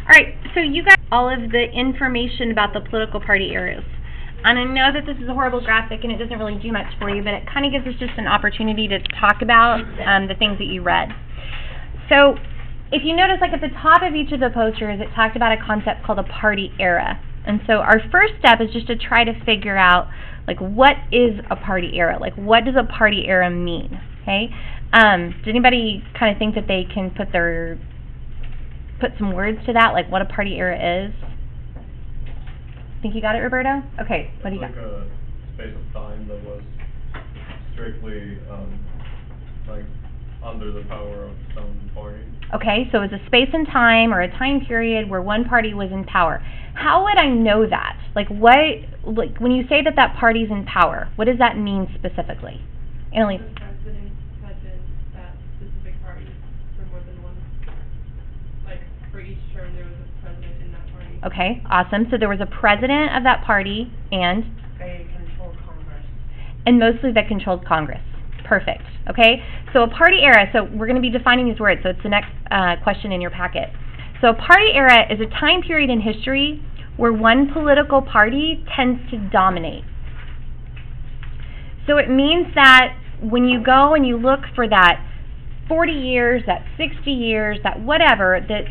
Alright, so you got all of the information about the political party eras. And I know that this is a horrible graphic and it doesn't really do much for you, but it kind of gives us just an opportunity to talk about the things that you read. So, if you notice, like at the top of each of the posters, it talked about a concept called a party era. And so our first step is just to try to figure out, like, what is a party era? Like, what does a party era mean? Okay? Does anybody kind of think that they can put some words to that, like what a party era is? Think you got it, Roberto? Okay, what do you got? Like a space of time that was strictly like under the power of some party. Okay, so it's a space and time, or a time period where one party was in power. How would I know that? Like when you say that party's in power, what does that mean specifically? Annalise? The president had been that specific party for more than one. Like, for each term there was a president in that party. Okay, awesome. So there was a president of that party, and? They controlled Congress. And mostly that controlled Congress. Perfect. Okay, so a party era, so we're going to be defining these words, so it's the next question in your packet. So a party era is a time period in history where one political party tends to dominate. So it means that when you go and you look for that 40 years, that 60 years, that whatever, that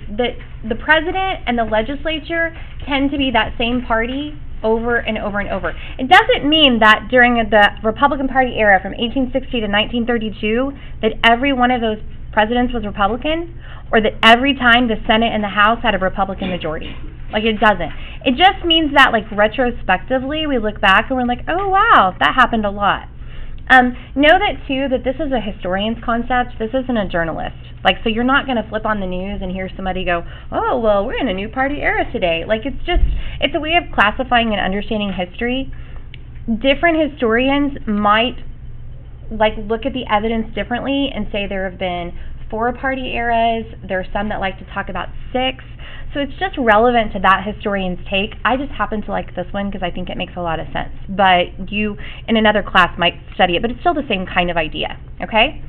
the president and the legislature tend to be that same party over and over and over. It doesn't mean that during the Republican Party era from 1860 to 1932 that every one of those presidents was Republican, or that every time the Senate and the House had a Republican majority. Like, it doesn't. It just means that, like, retrospectively we look back and we're like, oh wow, that happened a lot. Know that too, that this is a historian's concept. This isn't a journalist. Like, so you're not going to flip on the news and hear somebody go, oh, well, we're in a new party era today. Like, it's a way of classifying and understanding history. Different historians might, like, look at the evidence differently and say there have been 4 party eras. There are some that like to talk about 6. So it's just relevant to that historian's take. I just happen to like this one because I think it makes a lot of sense. But you, in another class, might study it, but it's still the same kind of idea, okay?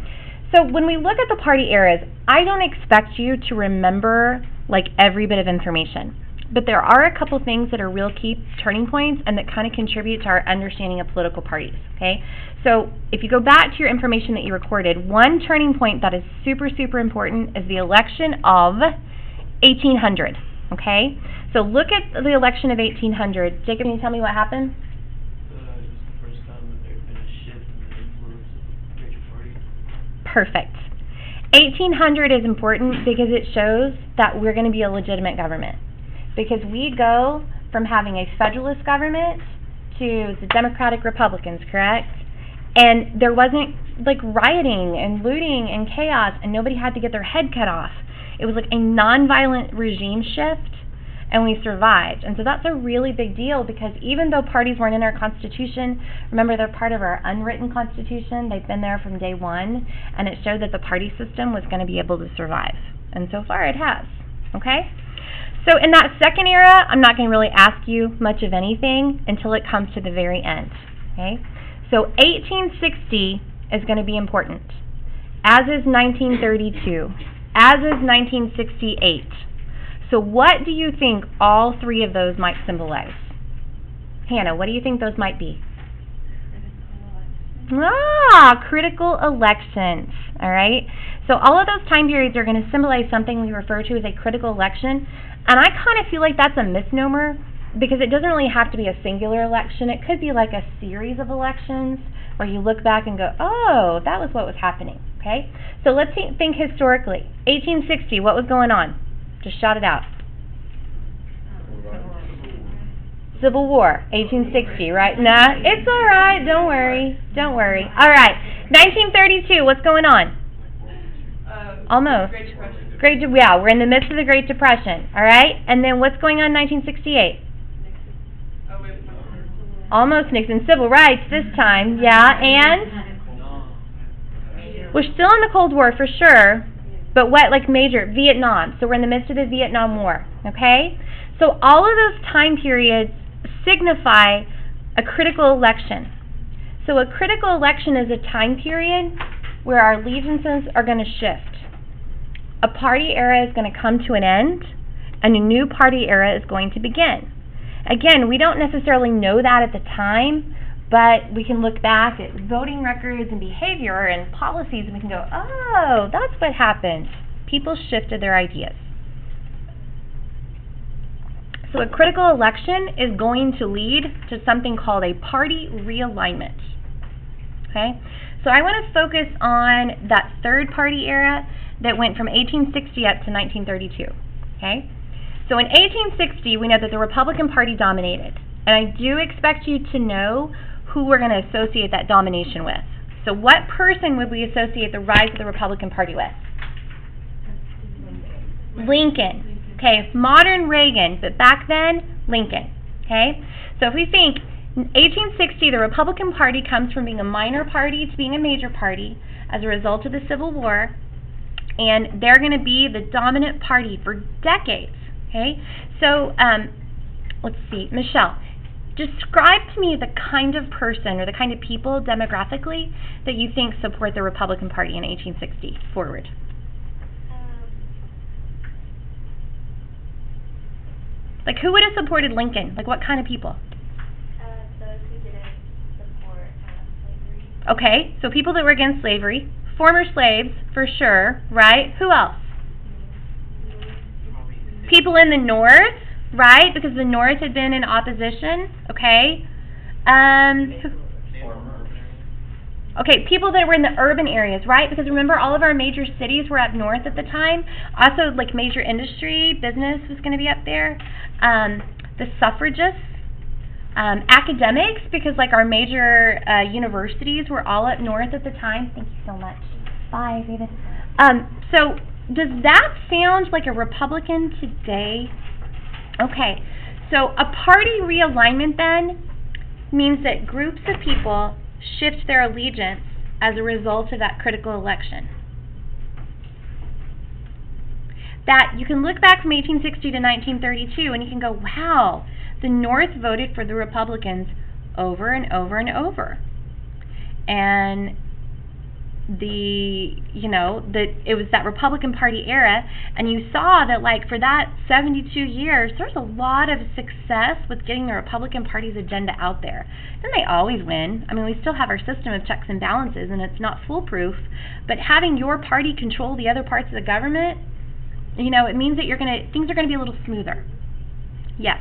So when we look at the party eras, I don't expect you to remember, like, every bit of information. But there are a couple things that are real key turning points and that kind of contribute to our understanding of political parties, okay? So if you go back to your information that you recorded, one turning point that is super, super important is the election of 1800, okay? So look at the election of 1800. Jacob, can you tell me what happened? It was the first time that there had been a shift in the influence of the major party. Perfect. 1800 is important because it shows that we're going to be a legitimate government. Because we go from having a federalist government to the Democratic Republicans, correct? And there wasn't, like, rioting and looting and chaos, and nobody had to get their head cut off. It was like a nonviolent regime shift, and we survived. And so that's a really big deal because even though parties weren't in our Constitution, remember they're part of our unwritten Constitution. They've been there from day one, and it showed that the party system was going to be able to survive. And so far it has, okay? So in that second era, I'm not going to really ask you much of anything until it comes to the very end, okay? So 1860 is going to be important, as is 1932. As is 1968. So what do you think all 3 of those might symbolize? Hannah, what do you think those might be? Critical elections. All right. So all of those time periods are going to symbolize something we refer to as a critical election. And I kind of feel like that's a misnomer because it doesn't really have to be a singular election. It could be like a series of elections where you look back and go, oh, that was what was happening. Okay? So let's think historically. 1860, what was going on? Just shout it out. Civil War, 1860, right? Nah, it's all right. Don't worry. Don't worry. All right. 1932, what's going on? Almost. Yeah, we're in the midst of the Great Depression. All right? And then what's going on in 1968? Almost Nixon. Civil rights this time. Yeah, and? We're still in the Cold War for sure, but what, like, major? Vietnam. So we're in the midst of the Vietnam War, okay? So all of those time periods signify a critical election. So a critical election is a time period where our allegiances are going to shift. A party era is going to come to an end, and a new party era is going to begin. Again, we don't necessarily know that at the time, but we can look back at voting records and behavior and policies, and we can go, oh, that's what happened. People shifted their ideas. So a critical election is going to lead to something called a party realignment. Okay? So I want to focus on that third party era that went from 1860 up to 1932. Okay? So in 1860, we know that the Republican Party dominated. And I do expect you to know who we're going to associate that domination with. So what person would we associate the rise of the Republican Party with? Lincoln. Okay, modern Reagan, but back then, Lincoln. Okay? So if we think 1860, the Republican Party comes from being a minor party to being a major party as a result of the Civil War, and they're going to be the dominant party for decades. Okay? So, let's see, Michelle, describe to me the kind of person or the kind of people demographically that you think support the Republican Party in 1860 forward. Like, who would have supported Lincoln? Like, what kind of people? Those who didn't support slavery. Okay, so people that were against slavery, former slaves, for sure, right? Who else? People in the North, right? Because the North had been in opposition, okay? Okay, people that were in the urban areas, right? Because remember, all of our major cities were up north at the time. Also, like, major industry, business was going to be up there. The suffragists, academics, because, like, our major universities were all up north at the time. Thank you so much. Bye, David. So, does that sound like a Republican today? Okay, so a party realignment then means that groups of people shift their allegiance as a result of that critical election. That you can look back from 1860 to 1932 and you can go, wow, the North voted for the Republicans over and over and over. And it was that Republican Party era, and you saw that, like, for that 72 years, there's a lot of success with getting the Republican Party's agenda out there. And they always win. I mean, we still have our system of checks and balances, and it's not foolproof, but having your party control the other parts of the government, it means that things are gonna be a little smoother. Yes.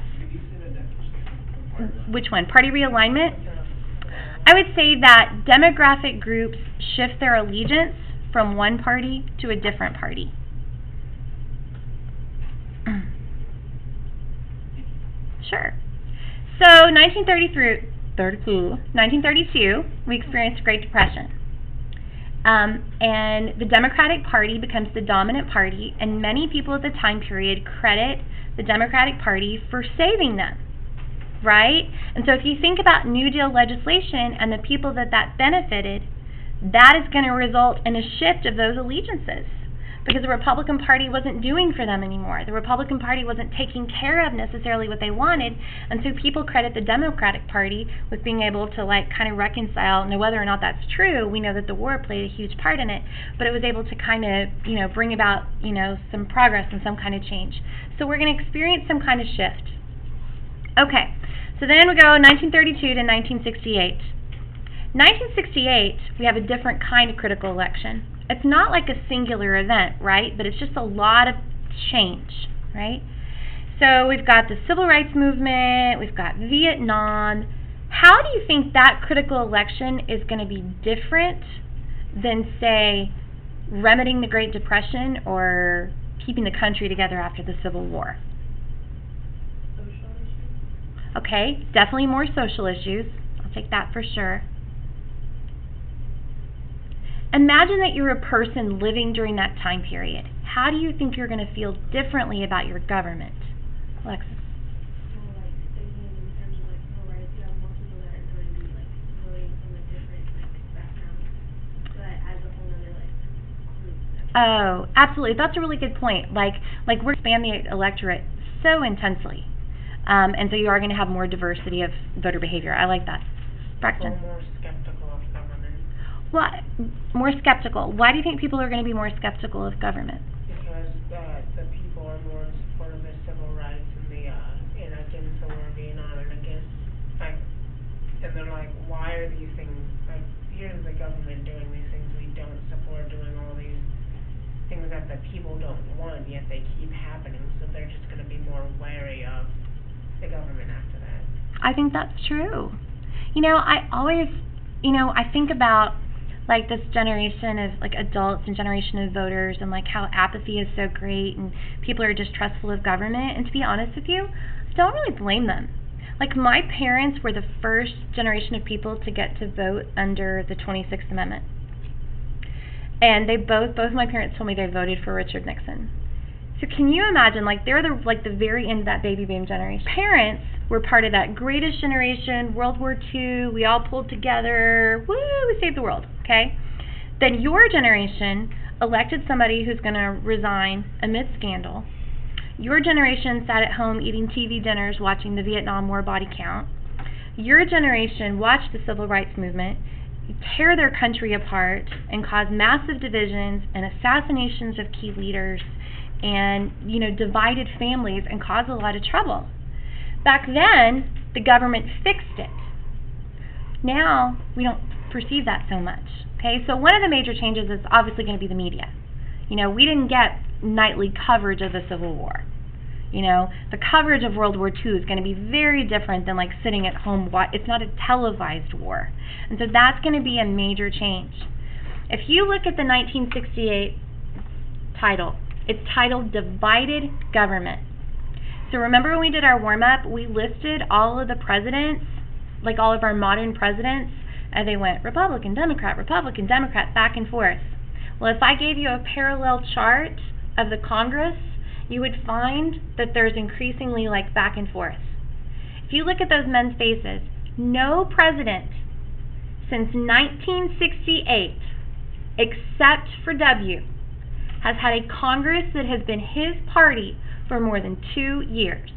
Which one? Party realignment? I would say that demographic groups shift their allegiance from one party to a different party. Sure. So 1932, we experienced the Great Depression. And the Democratic Party becomes the dominant party, and many people at the time period credit the Democratic Party for saving them. Right? And so if you think about New Deal legislation and the people that benefited, that is going to result in a shift of those allegiances because the Republican Party wasn't doing for them anymore. The Republican Party wasn't taking care of necessarily what they wanted, and so people credit the Democratic Party with being able to, like, kind of reconcile. Now, whether or not that's true, we know that the war played a huge part in it, but it was able to kind of, bring about, some progress and some kind of change. So we're going to experience some kind of shift. Okay. So then we go 1932 to 1968. 1968, we have a different kind of critical election. It's not like a singular event, right? But it's just a lot of change, right? So we've got the Civil Rights Movement, we've got Vietnam. How do you think that critical election is going to be different than, say, remedying the Great Depression or keeping the country together after the Civil War? Okay, definitely more social issues. I'll take that for sure. Imagine that you're a person living during that time period. How do you think you're going to feel differently about your government? Alexis? Well, like, thinking in terms of, like, civil rights, you have more people that are going to be, like, voting from a different, like, background, but as a whole other, like, group. Oh, absolutely. That's a really good point. Like we're expanding the electorate so intensely. And so you are going to have more diversity of voter behavior. I like that. Braxton? More skeptical of government. What? More skeptical. Why do you think people are going to be more skeptical of government? Because the people are more in support of the civil are these things, like, here's the government doing these things we don't support, doing all these things that the people don't want, yet they keep happening, so they're just gonna be more wary of the government after that. I think that's true. You know, I always, I think about, like, this generation of, like, adults and generation of voters and, like, how apathy is so great and people are distrustful of government. And to be honest with you, I don't really blame them. Like, my parents were the first generation of people to get to vote under the 26th Amendment. And they both of my parents told me they voted for Richard Nixon. So can you imagine, like, they're the very end of that baby boom generation. Parents were part of that greatest generation, World War II, we all pulled together, woo, we saved the world, okay? Then your generation elected somebody who's going to resign amid scandal. Your generation sat at home eating TV dinners watching the Vietnam War body count. Your generation watched the Civil Rights Movement tear their country apart and cause massive divisions and assassinations of key leaders and, divided families and caused a lot of trouble. Back then, the government fixed it. Now, we don't perceive that so much. Okay, so one of the major changes is obviously going to be the media. We didn't get nightly coverage of the Civil War. The coverage of World War II is going to be very different than, like, sitting at home. It's not a televised war. And so that's going to be a major change. If you look at the 1968 title, it's titled Divided Government. So remember when we did our warm-up, we listed all of the presidents, like all of our modern presidents, and they went Republican, Democrat, back and forth. Well, if I gave you a parallel chart of the Congress, you would find that there's increasingly, like, back and forth. If you look at those men's faces, no president since 1968, except for W, has had a Congress that has been his party for more than 2 years.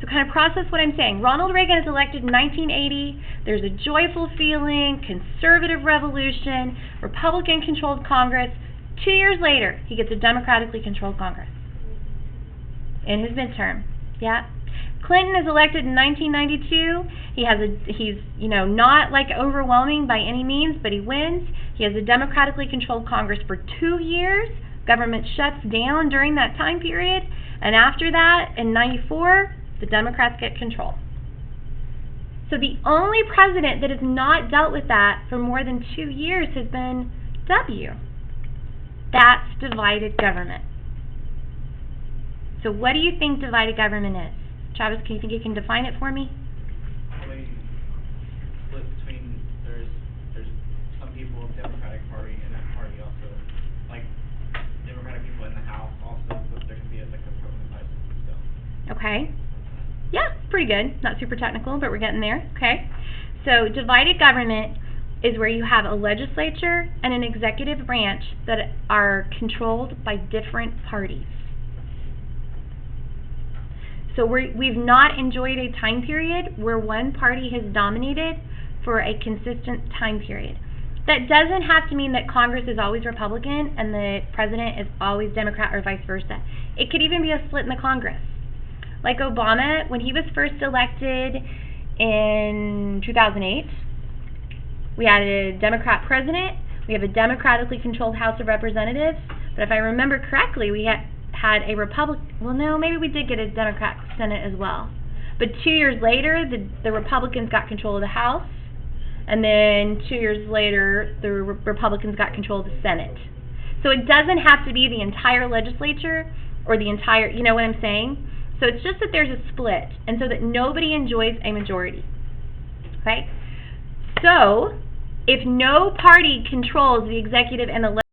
So kind of process what I'm saying. Ronald Reagan is elected in 1980. There's a joyful feeling, conservative revolution, Republican-controlled Congress. 2 years later, he gets a democratically controlled Congress in his midterm. Yeah. Clinton is elected in 1992. He's not, like, overwhelming by any means, but he wins. He has a democratically controlled Congress for 2 years. Government shuts down during that time period, and after that, in 94, the Democrats get control. So the only president that has not dealt with that for more than 2 years has been W. That's divided government. So what do you think divided government is? Travis, can you think you can define it for me? Really split between, there's some people of the Democratic Party in that party also, like, Democratic people in the House also, but there can be, like, a Republican license still. Okay. Yeah, pretty good. Not super technical, but we're getting there. Okay. So divided government is where you have a legislature and an executive branch that are controlled by different parties. So we've not enjoyed a time period where one party has dominated for a consistent time period. That doesn't have to mean that Congress is always Republican and the president is always Democrat or vice versa. It could even be a split in the Congress. Like Obama, when he was first elected in 2008, we had a Democrat president, we have a democratically controlled House of Representatives, but if I remember correctly, we had a Republican, well, no, maybe we did get a Democrat Senate as well. But 2 years later, the Republicans got control of the House, and then 2 years later, the Republicans got control of the Senate. So it doesn't have to be the entire legislature or the entire, you know what I'm saying? So it's just that there's a split, and so that nobody enjoys a majority. Okay? So, if no party controls the executive and the